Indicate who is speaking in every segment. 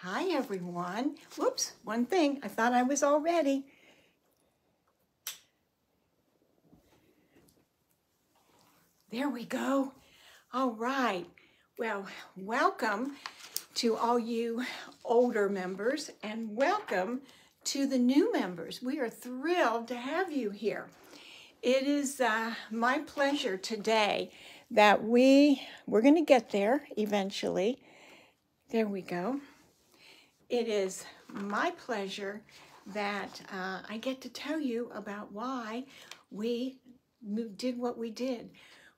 Speaker 1: Hi everyone. Whoops, one thing. I thought I was all ready. There we go. All right. Well, welcome to all you older members and welcome to the new members. We are thrilled to have you here. It is my pleasure today that we're going to get there eventually. There we go. It is my pleasure that I get to tell you about why we did what we did,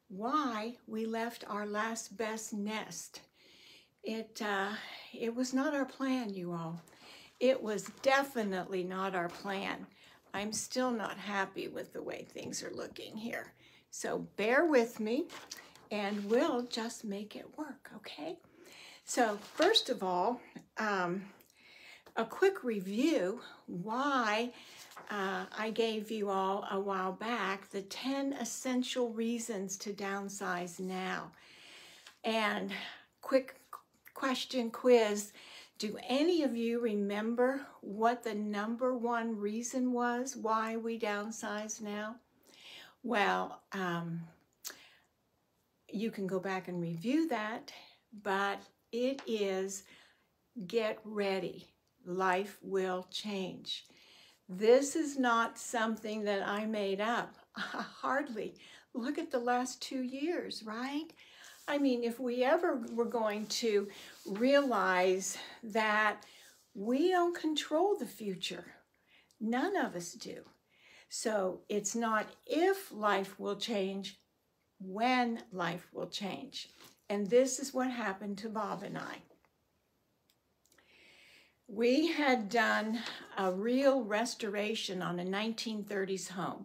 Speaker 1: why we left our last best nest. It was not our plan, you all. It was definitely not our plan. I'm still not happy with the way things are looking here. So bear with me and we'll just make it work, okay? So first of all, a quick review why I gave you all a while back the 10 essential reasons to downsize now. And quick question quiz, do any of you remember what the number one reason was why we downsize now? Well, you can go back and review that, but it is get ready. Life will change. This is not something that I made up. Hardly. Look at the last 2 years, right? I mean, if we ever were going to realize that we don't control the future, none of us do. So it's not if life will change, when life will change. And this is what happened to Bob and I. We had done a real restoration on a 1930s home.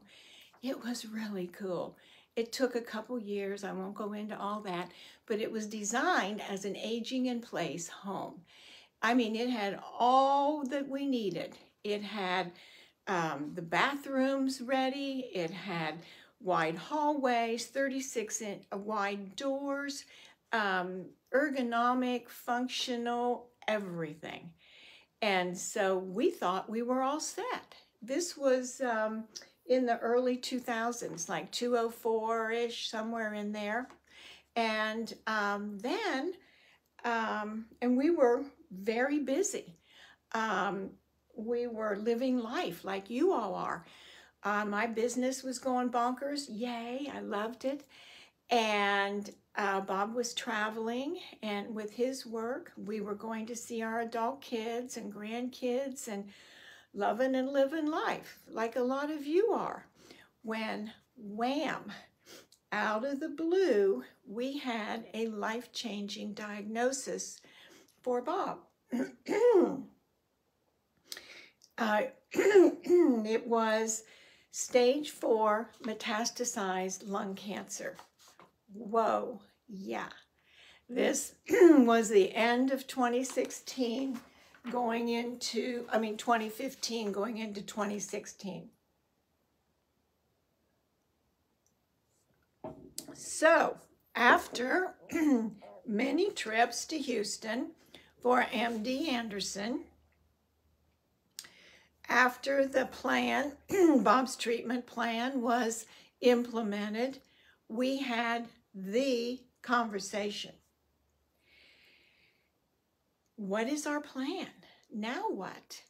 Speaker 1: It was really cool. It took a couple years. I won't go into all that, but it was designed as an aging in place home. I mean, it had all that we needed. It had the bathrooms ready. It had wide hallways, 36-inch wide doors, ergonomic, functional, everything. And so we thought we were all set. This was in the early 2000s, like 2004-ish, somewhere in there. And and we were very busy. We were living life like you all are. My business was going bonkers. Yay, I loved it. And Bob was traveling, and with his work, we were going to see our adult kids and grandkids and loving and living life like a lot of you are. When, wham, out of the blue, we had a life-changing diagnosis for Bob. It was stage 4 metastasized lung cancer. Whoa, yeah. This was the end of 2016 going into, 2015 going into 2016. So after many trips to Houston for MD Anderson, after the plan, Bob's treatment plan was implemented, we had the conversation. What is our plan? Now what?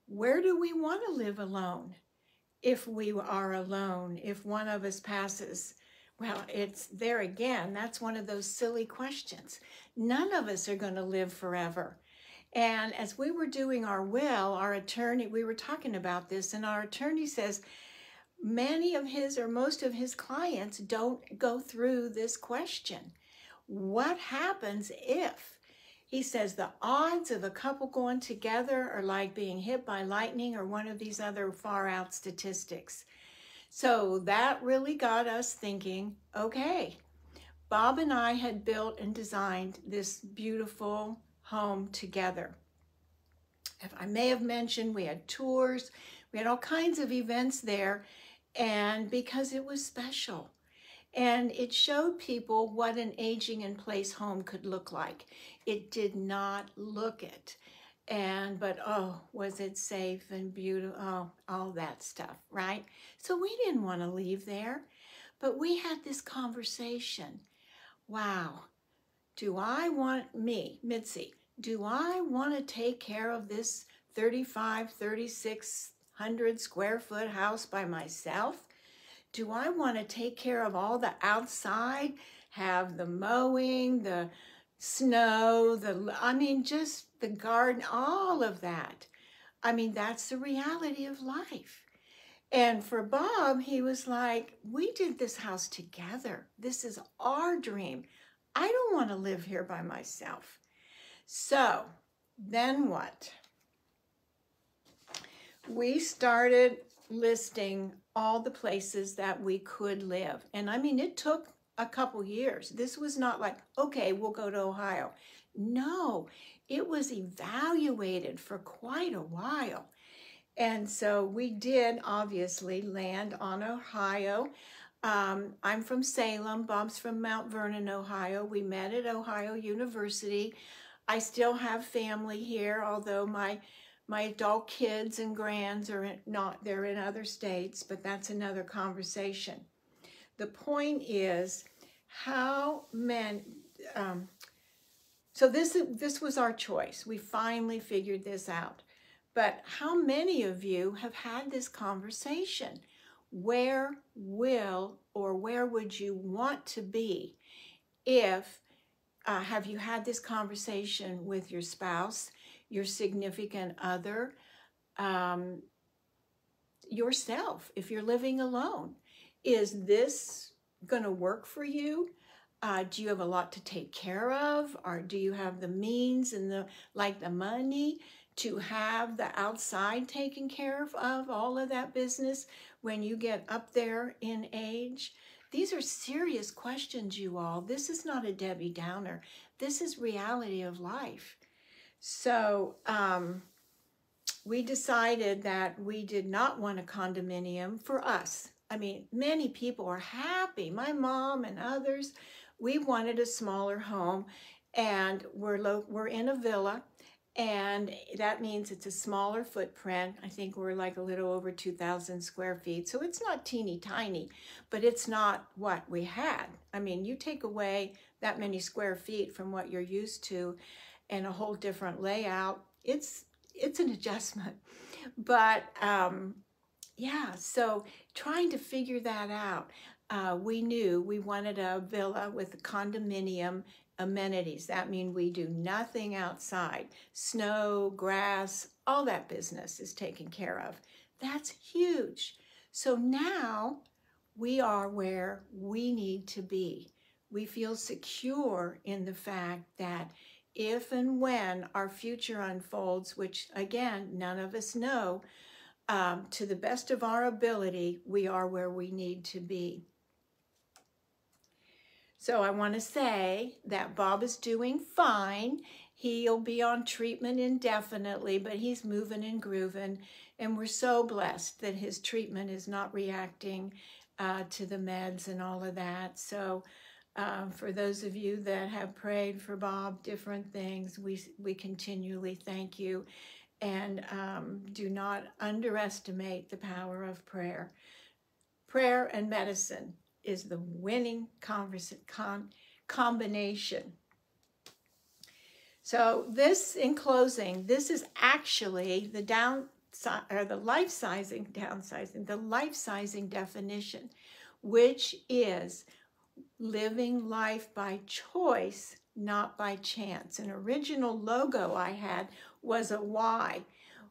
Speaker 1: Where do we want to live alone? If we are alone, if one of us passes? Well, it's there again. That's one of those silly questions. None of us are going to live forever. And as we were doing our will, our attorney, we were talking about this, and our attorney says, many of his or most of his clients don't go through this question. What happens if? He says the odds of a couple going together are like being hit by lightning or one of these other far out statistics. So that really got us thinking, okay, Bob and I had built and designed this beautiful home together. If I may have mentioned, we had tours, we had all kinds of events there, and because it was special. And it showed people what an aging in place home could look like. It did not look it. But oh, was it safe and beautiful? Oh, all that stuff, right? So we didn't want to leave there, but we had this conversation. Wow, Mitzi, do I want to take care of this 3,600 square foot house by myself? Do I want to take care of all the outside, have the mowing, the snow, just the garden, all of that? I mean, that's the reality of life. And for Bob, he was like, we did this house together. This is our dream. I don't want to live here by myself. So then what? We started listing all the places that we could live. And I mean, it took a couple years. This was not like, okay, we'll go to Ohio. No, it was evaluated for quite a while. And so we did obviously land on Ohio. I'm from Salem. Bob's from Mount Vernon, Ohio. We met at Ohio University. I still have family here, although my adult kids and grands are they're in other states, but that's another conversation. The point is so this was our choice. We finally figured this out. But how many of you have had this conversation? Where would you want to be if, have you had this conversation with your spouse, your significant other, yourself, if you're living alone? Is this going to work for you? Do you have a lot to take care of? Or do you have the means and the money to have the outside taken care of all of that business when you get up there in age? These are serious questions, you all. This is not a Debbie Downer. This is reality of life. So we decided that we did not want a condominium for us. I mean, many people are happy. My mom and others, we wanted a smaller home, and we're in a villa. And that means it's a smaller footprint. I think we're like a little over 2,000 square feet. So it's not teeny tiny, but it's not what we had. I mean, you take away that many square feet from what you're used to and a whole different layout, it's an adjustment. But yeah, so trying to figure that out. We knew we wanted a villa with a condominium amenities. That means we do nothing outside. Snow, grass, all that business is taken care of. That's huge. So now we are where we need to be. We feel secure in the fact that if and when our future unfolds, which again, none of us know, to the best of our ability, we are where we need to be. So I want to say that Bob is doing fine. He'll be on treatment indefinitely, but he's moving and grooving. And we're so blessed that his treatment is not reacting to the meds and all of that. So for those of you that have prayed for Bob, different things, we continually thank you. And do not underestimate the power of prayer. Prayer and medicine is the winning combination. So this, in closing, this is actually the life-sizing definition, which is living life by choice, not by chance. An original logo I had was a Y,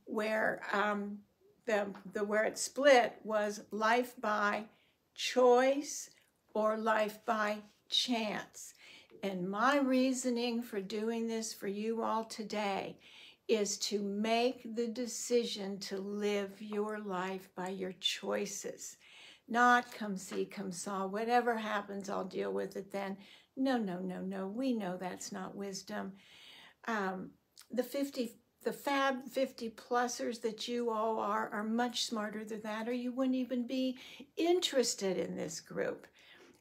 Speaker 1: where where it split was life by choice or life by chance. And my reasoning for doing this for you all today is to make the decision to live your life by your choices. Not come see, come saw, whatever happens, I'll deal with it then. No, no, no, no. We know that's not wisdom. The Fab 50-plussers that you all are much smarter than that, or you wouldn't even be interested in this group.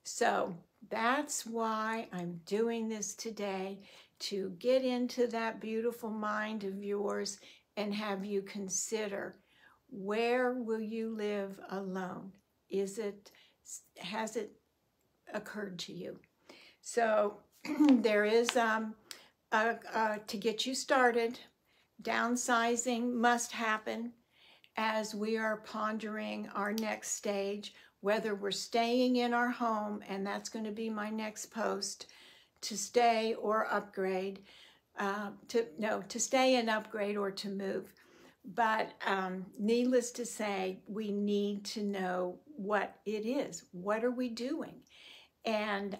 Speaker 1: So that's why I'm doing this today, to get into that beautiful mind of yours and have you consider, where will you live alone? Has it occurred to you? So there is, to get you started, downsizing must happen as we are pondering our next stage, whether we're staying in our home, and that's going to be my next post, to stay or upgrade, to stay and upgrade or to move. But needless to say, we need to know what it is. What are we doing? And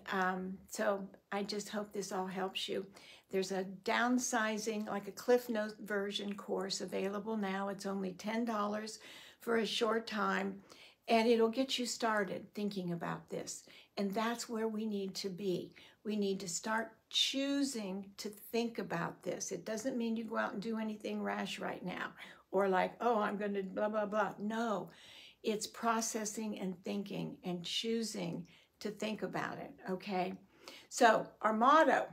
Speaker 1: so I just hope this all helps you. There's a downsizing, like a Cliff Note version course available now. It's only $10 for a short time, and it'll get you started thinking about this. And that's where we need to be. We need to start choosing to think about this. It doesn't mean you go out and do anything rash right now, or like, oh, I'm going to blah, blah, blah. No, it's processing and thinking and choosing to think about it, okay? So our motto,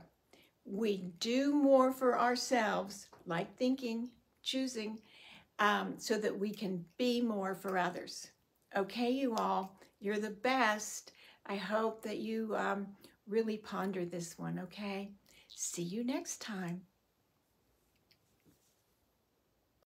Speaker 1: we do more for ourselves, like thinking, choosing, so that we can be more for others. Okay, you all, you're the best. I hope that you really ponder this one, okay? See you next time.